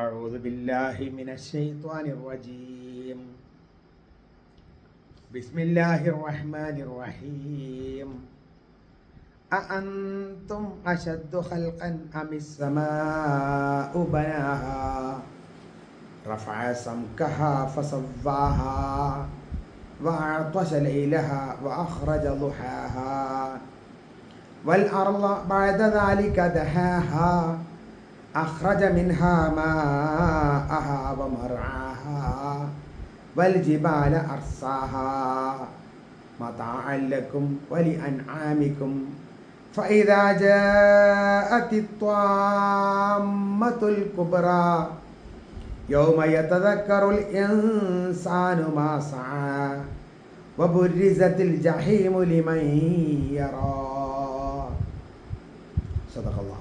أعوذ بالله من الشيطان الرجيم. بسم الله الرحمن الرحيم. أأنتم أشد خلقا أم السماء بناها رفع سمكها فسواها وأغطش ليلها وأخرج ضحاها والأرض بعد ذلك دحاها أخرج منها ماءها ومرعاها والجبال أرساها متاعا لكم ولأنعامكم فإذا جاءت الطامة الكبرى يوم يتذكر الإنسان ما سعى وبرزت الجحيم لمن يرى. صدق الله.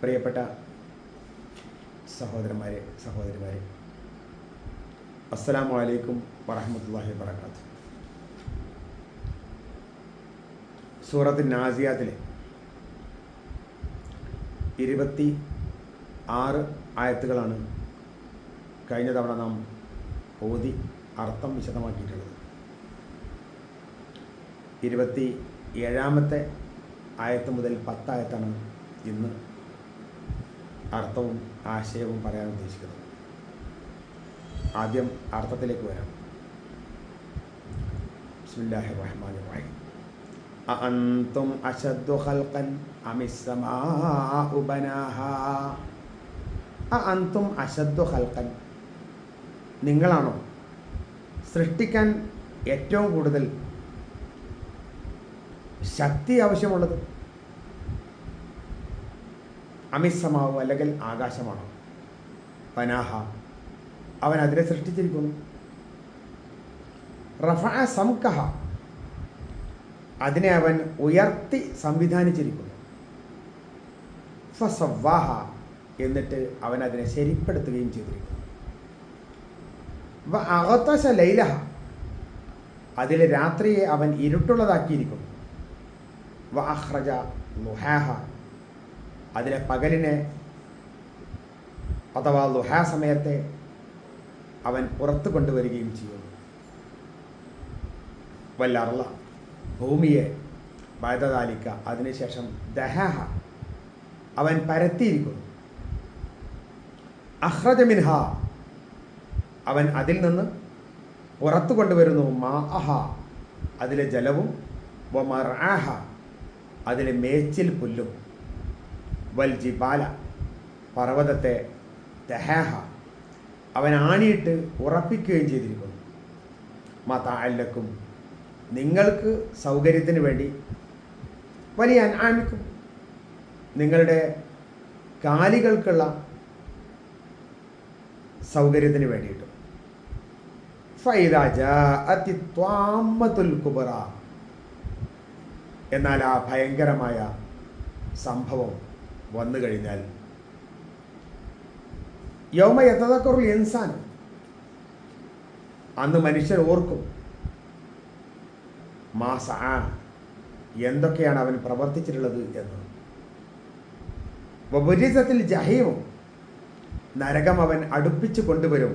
പ്രിയപ്പെട്ട സഹോദരന്മാരെ സഹോദരിമാരെ, അസ്സലാമു അലൈക്കും വറഹ്മത്തുള്ളാഹി വബറകാതുഹു. സൂറത്ത് നാസിയാത്തിലെ 26 ആയത്തുകളാണ് കഴിഞ്ഞ തവണ നാം ഓതി അർത്ഥം വിശദമാക്കിയിട്ടുള്ളത്. 27ാമത്തെ ആയത്ത് മുതൽ 10 ആയത്താണ് ഇന്ന് അർത്ഥവും ആശയവും പറയാൻ ഉദ്ദേശിക്കുന്നത്. ആദ്യം അർത്ഥത്തിലേക്ക് വരാം. ബിസ്മില്ലാഹിർ റഹ്മാനിർ റഹീം. അഅൻതും അശദ്ദു ഖൽഖൻ അമിസ്സമാഉ ബനാഹാ. അഅൻതും അശദ്ദു ഖൽഖൻ, നിങ്ങളാണോ സൃഷ്ടിക്കാൻ ഏറ്റവും കൂടുതൽ ശക്തി ആവശ്യമുള്ളത്? അമിസ്സമാവു, അല്ലെങ്കിൽ ആകാശമാണോ? പനാഹ, അവൻ അതിനെ സൃഷ്ടിച്ചിരിക്കുന്നു. റഫഅ സംകഹ, അതിനെ അവൻ ഉയർത്തി സംവിധാനിച്ചിരിക്കുന്നു. ഫസവ്വാഹ, എന്നിട്ട് അവൻ അതിനെ ശരിപ്പെടുത്തുകയും ചെയ്തിരിക്കുന്നു. വഅഗ്തശ ലൈലഹ, അതിലെ രാത്രിയെ അവൻ ഇരുട്ടുള്ളതാക്കിയിരിക്കുന്നു. വഅഖ്റജ ളുഹാഹ, അതിലെ പകലിനെ അഥവാ ളുഹാ സമയത്തെ അവൻ പുറത്തു കൊണ്ടുവരികയും ചെയ്യുന്നു. വല്ലർള, ഭൂമിയെ ബഅദ അതിനുശേഷം ദഹാഹ, അവൻ പരത്തിയിരിക്കുന്നു. അഖ്റജ മിൻഹ, അവൻ അതിൽ നിന്ന് പുറത്തു കൊണ്ടുവരുന്നു. മാഅഹ, അതിലെ ജലവും. വമർആഹ, അതിലെ മേച്ചിൽ പുല്ലും. വൽ ജിബാല, പർവ്വതത്തെ. ദഹാഹ, അവൻ ആണിയിട്ട് ഉറപ്പിക്കുകയും ചെയ്തിരിക്കുന്നു. മതാഅൻ ലക്കും, നിങ്ങൾക്ക് സൗകര്യത്തിന് വേണ്ടി. വലിയ അൻആമിക്കും, നിങ്ങളുടെ കാലികൾക്കുള്ള സൗകര്യത്തിന് വേണ്ടിയിട്ടും. ഫഇദാ ജാഅത്തി ത്വാമ്മത്തുൽ കുബ്ര, എന്നാൽ ആ ഭയങ്കരമായ സംഭവം വന്നു കഴിഞ്ഞാൽ, യൗമ യതദക്കറുൽ ഇൻസാൻ, അന്ന് മനുഷ്യർ ഓർക്കും. മാ സഅ, എന്തൊക്കെയാണ് അവൻ പ്രവർത്തിച്ചിട്ടുള്ളത് എന്ന്. വബുരിസത്തിൽ ജഹീം, നരകം അവൻ അടുപ്പിച്ചു കൊണ്ടുവരും.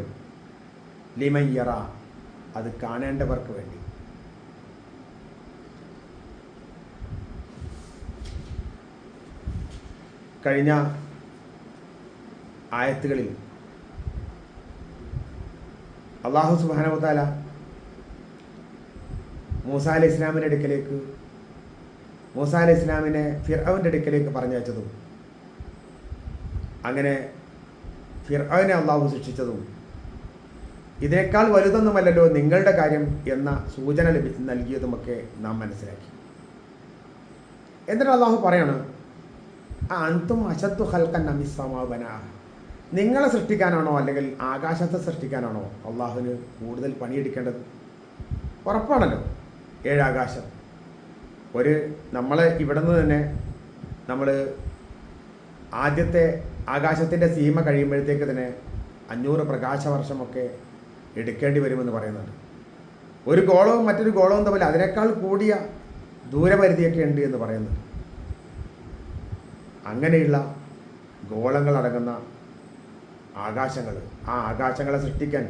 ലിമൻ യറ, അത് കാണേണ്ടവർക്ക് വേണ്ടി. കഴിഞ്ഞ ആയത്തുകളിൽ അല്ലാഹു സുബ്ഹാനഹു വ തആല മൂസാ അലൈഹി ഇസ്ലാമിൻ്റെ അടുക്കലേക്ക്, മൂസാ അലൈഹി ഇസ്ലാമിനെ ഫിർഔൻ്റെ അടുക്കലേക്ക് പറഞ്ഞയച്ചതും, അങ്ങനെ ഫിർഔനെ അള്ളാഹു ശിക്ഷിച്ചതും, ഇതിനേക്കാൾ വലുതൊന്നുമല്ലല്ലോ നിങ്ങളുടെ കാര്യം എന്ന സൂചന നൽകിയതുമൊക്കെ നാം മനസ്സിലാക്കി. എന്നിട്ട് അള്ളാഹു പറയാണ്, അൻതും അശദ്ദു ഖൽഖൻ അമിസ്സമാഉ ബനാഹ, നിങ്ങളെ സൃഷ്ടിക്കാനാണോ അല്ലെങ്കിൽ ആകാശത്തെ സൃഷ്ടിക്കാനാണോ അള്ളാഹുവിന് കൂടുതൽ പണിയെടുക്കേണ്ടത്? ഉറപ്പാണല്ലോ 7 ആകാശം. നമ്മളെ ഇവിടെ നിന്ന് തന്നെ നമ്മൾ ആദ്യത്തെ ആകാശത്തിൻ്റെ സീമ കഴിയുമ്പോഴത്തേക്ക് തന്നെ 500 പ്രകാശവർഷമൊക്കെ എടുക്കേണ്ടി വരുമെന്ന് പറയുന്നുണ്ട്. ഒരു ഗോളവും മറ്റൊരു ഗോളവും തമ്മിൽ അതിനേക്കാൾ കൂടിയ ദൂരപരിധിയൊക്കെ ഉണ്ട് എന്ന് പറയുന്നുണ്ട്. അങ്ങനെയുള്ള ഗോളങ്ങളടങ്ങുന്ന ആകാശങ്ങൾ, ആ ആകാശങ്ങളെ സൃഷ്ടിക്കാൻ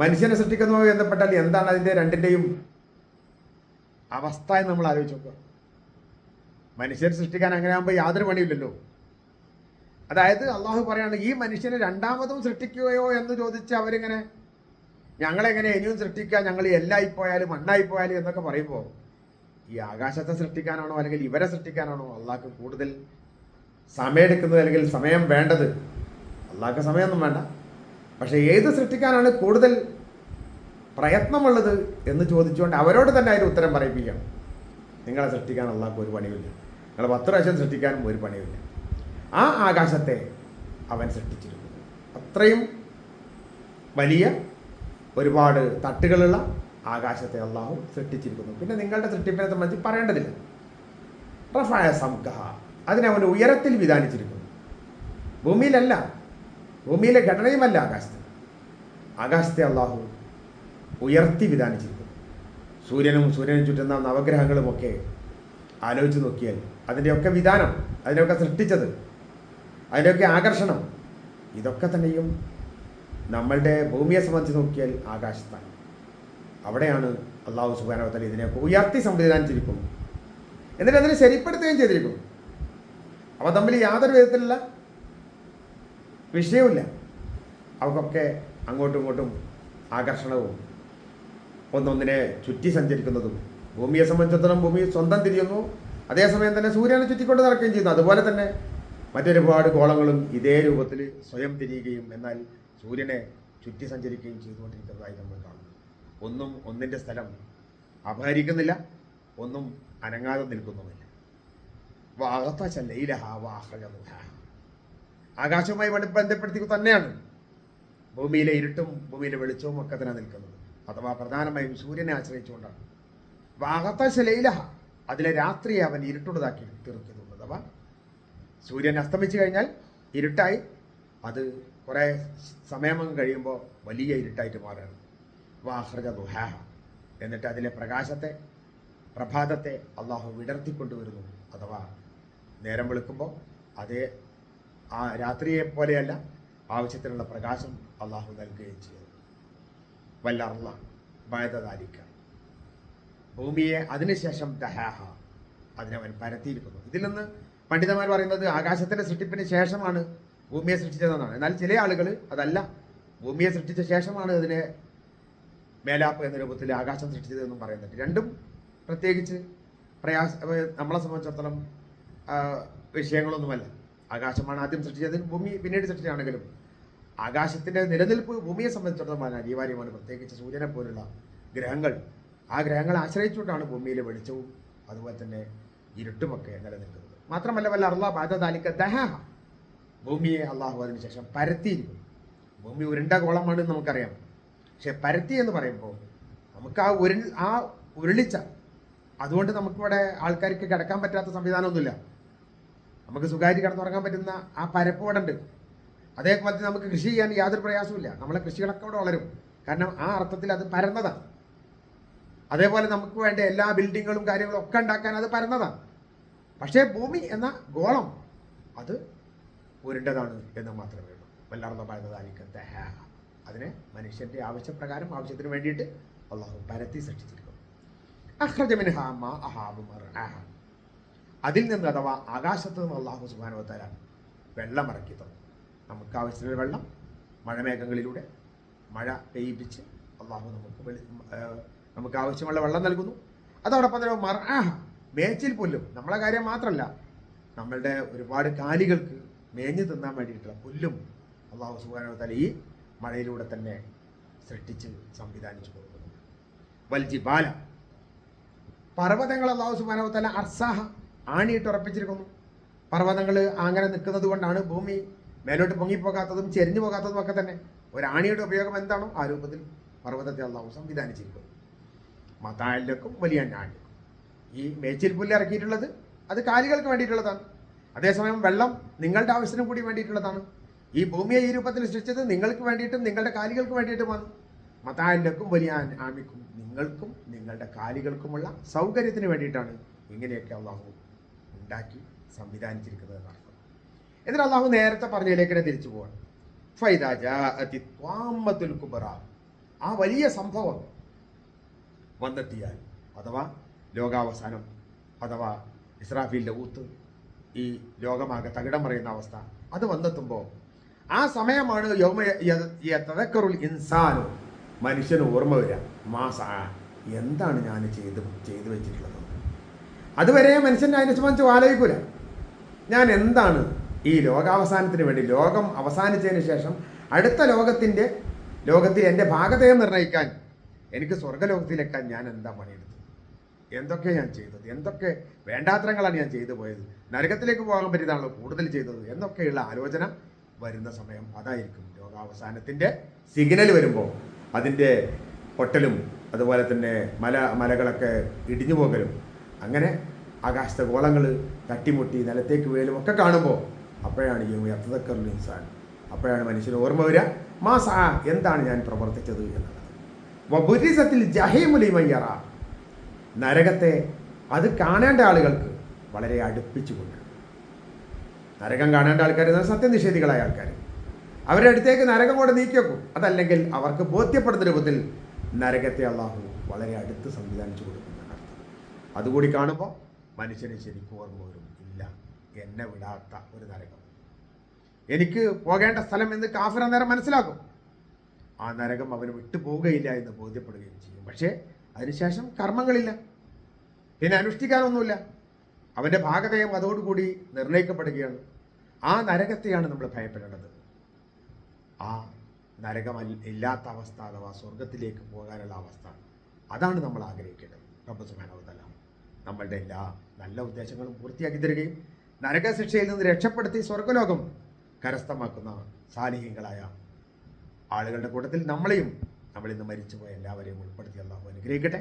മനുഷ്യനെ സൃഷ്ടിക്കുന്നതുമായി ബന്ധപ്പെട്ടാൽ എന്താണ് അതിൻ്റെ രണ്ടിൻ്റെയും അവസ്ഥ എന്ന് നമ്മൾ ആലോചിച്ച് നോക്കുക. മനുഷ്യരെ സൃഷ്ടിക്കാൻ അങ്ങനെ ആകുമ്പോൾ യാതൊരു പണിയില്ലല്ലോ. അതായത് അള്ളാഹു പറയാണ്, ഈ മനുഷ്യനെ രണ്ടാമതും സൃഷ്ടിക്കുകയോ എന്ന് ചോദിച്ച് അവരിങ്ങനെ ഞങ്ങളെങ്ങനെ ഇനിയും സൃഷ്ടിക്കുക, ഞങ്ങൾ എല്ലായിപ്പോയാലും മണ്ണായിപ്പോയാലും എന്നൊക്കെ പറയുമ്പോൾ ഈ ആകാശത്തെ സൃഷ്ടിക്കാനാണോ അല്ലെങ്കിൽ ഇവരെ സൃഷ്ടിക്കാനാണോ അള്ളാഹ്ക്ക് കൂടുതൽ സമയമെടുക്കുന്നത് അല്ലെങ്കിൽ സമയം വേണ്ടത്? അള്ളാഹ്ക്ക് സമയമൊന്നും വേണ്ട, പക്ഷേ ഏത് സൃഷ്ടിക്കാനാണ് കൂടുതൽ പ്രയത്നമുള്ളത് എന്ന് ചോദിച്ചുകൊണ്ട് അവരോട് തന്നെ അതിന് ഉത്തരം പറയിപ്പിക്കണം. നിങ്ങളെ സൃഷ്ടിക്കാൻ അള്ളാഹ്ക്ക് ഒരു പണിയില്ല, നിങ്ങൾ 10 പ്രാവശ്യം സൃഷ്ടിക്കാനും ഒരു പണിയില്ല. ആ ആകാശത്തെ അവൻ സൃഷ്ടിച്ചിരിക്കുന്നു. അത്രയും വലിയ ഒരുപാട് തട്ടുകളുള്ള ആകാശത്തെ അള്ളാഹു സൃഷ്ടിച്ചിരിക്കുന്നു. പിന്നെ നിങ്ങളുടെ സൃഷ്ടിപ്പിനെ സംബന്ധിച്ച് പറയേണ്ടതില്ല. റഫഅ സംകഹ, അതിനെ അവൻ ഉയരത്തിൽ വിധാനിച്ചിരിക്കുന്നു. ഭൂമിയിലല്ല, ഭൂമിയിലെ ഘടനയുമല്ല ആകാശത്തെ അള്ളാഹു ഉയർത്തി വിധാനിച്ചിരിക്കുന്നു. സൂര്യനും ചുറ്റുന്ന നവഗ്രഹങ്ങളുമൊക്കെ ആലോചിച്ച് നോക്കിയാൽ അതിൻ്റെയൊക്കെ വിധാനം, അതിനെയൊക്കെ സൃഷ്ടിച്ചത്, അതിൻ്റെയൊക്കെ ആകർഷണം, ഇതൊക്കെ തന്നെയും നമ്മളുടെ ഭൂമിയെ സംബന്ധിച്ച് നോക്കിയാൽ ആകാശത്താണ്. അവിടെയാണ് അള്ളാഹു സുബ്ഹാനഹു വ തആല ഇതിനെയൊക്കെ ഉയർത്തി സംവിധാനിച്ചിരിക്കുന്നു. എന്നിട്ട് അതിനെ ശരിപ്പെടുത്തുകയും ചെയ്തിരിക്കുന്നു. അവ തമ്മിൽ യാതൊരു വിധത്തിലുള്ള വിഷയവുമില്ല. അവക്കൊക്കെ അങ്ങോട്ടും ഇങ്ങോട്ടും ആകർഷണവും ഒന്നൊന്നിനെ ചുറ്റി സഞ്ചരിക്കുന്നതും. ഭൂമിയെ സംബന്ധിച്ചിടത്തോളം ഭൂമി സ്വന്തം തിരിയുന്നു, അതേസമയം തന്നെ സൂര്യനെ ചുറ്റിക്കൊണ്ട് നടക്കുകയും ചെയ്യുന്നു. അതുപോലെ തന്നെ മറ്റൊരുപാട് ഗോളങ്ങളും ഇതേ രൂപത്തിൽ സ്വയം തിരിയുകയും എന്നാൽ സൂര്യനെ ചുറ്റി സഞ്ചരിക്കുകയും ചെയ്തുകൊണ്ടിരിക്കുന്നതായി നമ്മൾ കാണുന്നു. ഒന്നും ഒന്നിൻ്റെ സ്ഥലം അപഹരിക്കുന്നില്ല, ഒന്നും അനങ്ങാതെ നിൽക്കുന്നുമില്ല. ആകാശവുമായി ബന്ധപ്പെടുത്തി തന്നെയാണ് ഭൂമിയിലെ ഇരുട്ടും ഭൂമിയിലെ വെളിച്ചവും ഒക്കെ തന്നെ നിൽക്കുന്നത്. അഥവാ പ്രധാനമായും സൂര്യനെ ആശ്രയിച്ചുകൊണ്ടാണ്. വാഗത്തശലൈലഹ, അതിലെ രാത്രിയെ അവൻ ഇരുട്ടുള്ളതാക്കി തീർക്കുന്നുണ്ട്. അഥവാ സൂര്യൻ അസ്തമിച്ചു കഴിഞ്ഞാൽ ഇരുട്ടായി, അത് കുറേ സമയം കഴിയുമ്പോൾ വലിയ ഇരുട്ടായിട്ട് മാറുകയാണ്. വാഹ്റജ ദുഹാഹ, എന്നിട്ട് അതിലെ പ്രഭാതത്തെ അള്ളാഹു വിടർത്തിക്കൊണ്ടുവരുന്നു. അഥവാ നേരം വെളുക്കുമ്പോൾ അതേ ആ രാത്രിയെ പോലെയല്ല, ആവശ്യത്തിനുള്ള പ്രകാശം അള്ളാഹു നൽകുകയും ചെയ്യുന്നു. വല്ലർള ബഅദദാലിക, ഭൂമിയെ അതിനുശേഷം ദഹാഹ, അതിനവൻ പരത്തിയിരിക്കുന്നു. ഇതിൽ നിന്ന് പണ്ഡിതന്മാർ പറയുന്നത് ആകാശത്തിൻ്റെ സൃഷ്ടിപ്പിന് ശേഷമാണ് ഭൂമിയെ സൃഷ്ടിച്ചതെന്നാണ്. എന്നാൽ ചില ആളുകൾ അതല്ല, ഭൂമിയെ സൃഷ്ടിച്ച ശേഷമാണ് അതിനെ മേലാപ്പ് എന്ന രൂപത്തിൽ ആകാശം സൃഷ്ടിച്ചതെന്നും പറയുന്നുണ്ട്. രണ്ടും പ്രത്യേകിച്ച് നമ്മളെ സംബന്ധിച്ചിടത്തോളം വിഷയങ്ങളൊന്നുമല്ല. ആകാശമാണ് ആദ്യം സൃഷ്ടിച്ചത്, ഭൂമി പിന്നീട് സൃഷ്ടിച്ചാണെങ്കിലും ആകാശത്തിൻ്റെ നിലനിൽപ്പ് ഭൂമിയെ സംബന്ധിച്ചിടത്തോളം അനിവാര്യമാണ്. പ്രത്യേകിച്ച് സൂര്യനെ പോലുള്ള ഗ്രഹങ്ങൾ, ആ ഗ്രഹങ്ങളെ ആശ്രയിച്ചുകൊണ്ടാണ് ഭൂമിയിലെ വെളിച്ചവും അതുപോലെ തന്നെ ഇരുട്ടുമൊക്കെ നിലനിൽക്കുന്നത്. മാത്രമല്ല വല്ല അർള ബഅദദാലിക ദഹാഹ, ഭൂമിയെ അള്ളാഹു അതിനുശേഷം പരത്തിയിരിക്കുന്നു. ഭൂമി ഉരുണ്ട ഗോളമാണെന്ന് നമുക്കറിയാം. പക്ഷെ പരത്തി എന്ന് പറയുമ്പോൾ നമുക്ക് ആ ഉരുളിച്ച, അതുകൊണ്ട് നമുക്കിവിടെ ആൾക്കാർക്ക് കിടക്കാൻ പറ്റാത്ത സംവിധാനമൊന്നുമില്ല. നമുക്ക് സുഖമായിട്ട് കിടന്നുറങ്ങാൻ പറ്റുന്ന ആ പരപ്പ് ഇവിടെ ഉണ്ട്. അതേപോലെ നമുക്ക് കൃഷി ചെയ്യാൻ യാതൊരു പ്രയാസമില്ല. നമ്മളെ കൃഷികളൊക്കെ അവിടെ വളരും. കാരണം ആ അർത്ഥത്തിൽ അത് പരന്നതാണ്. അതേപോലെ നമുക്ക് വേണ്ട എല്ലാ ബിൽഡിങ്ങുകളും കാര്യങ്ങളും ഒക്കെ ഉണ്ടാക്കാൻ അത് പരന്നതാണ്. പക്ഷേ ഭൂമി എന്ന ഗോളം അത് ഉരുണ്ടതാണ് എന്ന് മാത്രമേ ഉള്ളൂ. വല്ലാർന്ന പരന്നതാലിക്കത്തെ അതിനെ മനുഷ്യൻ്റെ ആവശ്യപ്രകാരം, ആവശ്യത്തിന് വേണ്ടിയിട്ട് അള്ളാഹു പരത്തി സൃഷ്ടിച്ചിരിക്കുന്നു. അതിൽ നിന്ന്, അഥവാ ആകാശത്ത് നിന്ന് അള്ളാഹു സുബ്ഹാനഹു വ തആല വെള്ളം ഇറക്കി തന്നു. നമുക്ക് ആവശ്യത്തിനുള്ള വെള്ളം മഴമേഘങ്ങളിലൂടെ മഴ പെയ്യിപ്പിച്ച് അള്ളാഹു നമുക്ക് ആവശ്യമുള്ള വെള്ളം നൽകുന്നു. അതോടൊപ്പം തന്നെ മർആഹ, മേച്ചിൽ പുല്ലും. നമ്മളെ കാര്യം മാത്രമല്ല, നമ്മളുടെ ഒരുപാട് കാലികൾക്ക് മേഞ്ഞു തിന്നാൻ വേണ്ടിയിട്ടുള്ള പുല്ലും അള്ളാഹു സുബ്ഹാനഹു വ തആല ഈ മഴയിലൂടെ തന്നെ സൃഷ്ടിച്ച് സംവിധാനിച്ചു കൊടുക്കുന്നു. വൽജിബാല, പർവ്വതങ്ങൾ അള്ളാഹു സുബ്ഹാനഹു വ തആല അർസാഹ, ആണിയിട്ട് ഉറപ്പിച്ചിരിക്കുന്നു. പർവ്വതങ്ങൾ അങ്ങനെ നിൽക്കുന്നത് കൊണ്ടാണ് ഭൂമി മേലോട്ട് പൊങ്ങിപ്പോകാത്തതും ചെരിഞ്ഞു പോകാത്തതും ഒക്കെ തന്നെ. ഒരു ആണിയുടെ ഉപയോഗം എന്താണോ ആ രൂപത്തിൽ പർവ്വതത്തെ അള്ളാഹു സംവിധാനിച്ചിരിക്കുന്നു. മതാലക്കും വലിയ ആണിക്കും. ഈ മേച്ചിൽ പുല്ല് ഇറക്കിയിട്ടുള്ളത് അത് കാലികൾക്ക് വേണ്ടിയിട്ടുള്ളതാണ്. അതേസമയം വെള്ളം നിങ്ങളുടെ ആവശ്യത്തിനും കൂടി വേണ്ടിയിട്ടുള്ളതാണ്. ഈ ഭൂമിയെ ഈ രൂപത്തിൽ സൃഷ്ടിച്ചത് നിങ്ങൾക്ക് വേണ്ടിയിട്ടും നിങ്ങളുടെ കാലികൾക്ക് വേണ്ടിയിട്ടുമാണ്. മതാലക്കും വലിയ ആമിക്കും, നിങ്ങൾക്കും നിങ്ങളുടെ കാലികൾക്കുമുള്ള സൗകര്യത്തിന് വേണ്ടിയിട്ടാണ് ഇങ്ങനെയൊക്കെ അള്ളാഹു ഉണ്ടാക്കി സംവിധാനിച്ചിരിക്കുന്നത് എന്നർത്ഥം. എന്നിട്ട് അള്ളാഹു നേരത്തെ പറഞ്ഞതിലേക്ക് തന്നെ തിരിച്ചു പോവാണ്. ഫൈദാ ജാഅതി ത്വാമ്മത്തുൽ കുബ്ര, ആ വലിയ സംഭവം വന്നെത്തിയാൽ, അഥവാ ലോകാവസാനം, അഥവാ ഇസ്രാഫീലിന്റെ ഊത്ത്, ഈ ലോകമാകെ തകിടം പറയുന്ന അവസ്ഥ, അത് വന്നെത്തുമ്പോൾ ആ സമയമാണ് യൗമ യതദക്കറുൽ ഇൻസാനു, മനുഷ്യന് ഓർമ്മ വരിക, മാസാ, എന്താണ് ഞാൻ ചെയ്തു വെച്ചിട്ടുള്ളത്. അതുവരെ മനുഷ്യൻ അതിനെ സംബന്ധിച്ച് ആലോചിക്കൂല. ഞാൻ എന്താണ് ഈ ലോകാവസാനത്തിന് വേണ്ടി, ലോകം അവസാനിച്ചതിന് ശേഷം അടുത്ത ലോകത്തിൽ എൻ്റെ ഭാഗതയെ നിർണ്ണയിക്കാൻ, എനിക്ക് സ്വർഗ്ഗലോകത്തിലെക്കാൻ ഞാൻ എന്താ പണിയെടുത്തത്, എന്തൊക്കെ ഞാൻ ചെയ്തത്, എന്തൊക്കെ വേണ്ടാത്തരങ്ങളാണ് ഞാൻ ചെയ്തു പോയത്, നരകത്തിലേക്ക് പോകാൻ പറ്റിയതാണല്ലോ കൂടുതൽ ചെയ്തത് എന്നൊക്കെയുള്ള ആലോചന വരുന്ന സമയം അതായിരിക്കും. ലോകാവസാനത്തിൻ്റെ സിഗ്നൽ വരുമ്പോൾ അതിൻ്റെ പൊട്ടലും അതുപോലെ തന്നെ മലകളൊക്കെ ഇടിഞ്ഞു പോകലും, അങ്ങനെ ആകാശത്തെ ഗോളങ്ങൾ തട്ടിമുട്ടി നിലത്തേക്ക് വീഴും ഒക്കെ കാണുമ്പോൾ അപ്പോഴാണ് യതദക്കറുൽ ഇൻസാൻ, അപ്പോഴാണ് മനുഷ്യന് ഓർമ്മ വരിക, മാസാ, എന്താണ് ഞാൻ പ്രവർത്തിച്ചത് എന്നുള്ളത്. വബുരിസത്തിൽ ജഹീമു ലിമൻ യറ, നരകത്തെ അത് കാണേണ്ട ആളുകൾക്ക് വളരെ അടുപ്പിച്ചുകൊണ്ട്, നരകം കാണേണ്ട ആൾക്കാർ സത്യനിഷേധികളായ ആൾക്കാർ, അവരുടെ അടുത്തേക്ക് നരകം കൊണ്ട് നീക്കി വെക്കും. അതല്ലെങ്കിൽ അവർക്ക് ബോധ്യപ്പെടുന്ന രൂപത്തിൽ നരകത്തെ അള്ളാഹു വളരെ അടുത്ത് സംവിധാനിച്ചു കൊടുക്കുന്നതാണ്. അതുകൂടി കാണുമ്പോൾ മനുഷ്യന് ശരിക്കും ഓർമ്മ വരും, ഇല്ല, എന്നെ വിടാത്ത ഒരു നരകം, എനിക്ക് പോകേണ്ട സ്ഥലം എന്ന് കാഫിർ അന്നേരം മനസ്സിലാക്കും. ആ നരകം അവന് വിട്ടു പോവുകയില്ല എന്ന് ബോധ്യപ്പെടുകയും ചെയ്യും. പക്ഷേ അതിനുശേഷം കർമ്മങ്ങളില്ല, പിന്നെ അനുഷ്ഠിക്കാനൊന്നുമില്ല. അവൻ്റെ ഭാഗതയും അതോടുകൂടി നിർണ്ണയിക്കപ്പെടുകയാണ്. ആ നരകത്തെയാണ് നമ്മൾ ഭയപ്പെടേണ്ടത്. ആ നരകം ഇല്ലാത്ത അവസ്ഥ, അഥവാ സ്വർഗത്തിലേക്ക് പോകാനുള്ള അവസ്ഥ, അതാണ് നമ്മൾ ആഗ്രഹിക്കേണ്ടത്. റബ്ബ് സുബ്ഹാനഹു വ തആല നമ്മളുടെ എല്ലാ നല്ല ഉദ്ദേശങ്ങളും പൂർത്തിയാക്കി തരികയും നരകശിക്ഷയിൽ നിന്ന് രക്ഷപ്പെടുത്തി സ്വർഗ്ഗലോകം കരസ്ഥമാക്കുന്ന സാലിഹീങ്ങളായ ആളുകളുടെ കൂട്ടത്തിൽ നമ്മളിൽ നിന്ന് മരിച്ചുപോയ എല്ലാവരെയും ഉൾപ്പെടുത്തി അല്ലാഹു അനുഗ്രഹിക്കട്ടെ.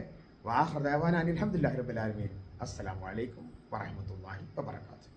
വാഹൃദാവാന അൽഹംദുലില്ലാഹി റബ്ബിൽ ആലമീൻ. അസ്സലാമു അലൈക്കും വറഹ്മത്തുള്ളാഹി വബറകാതുഹു.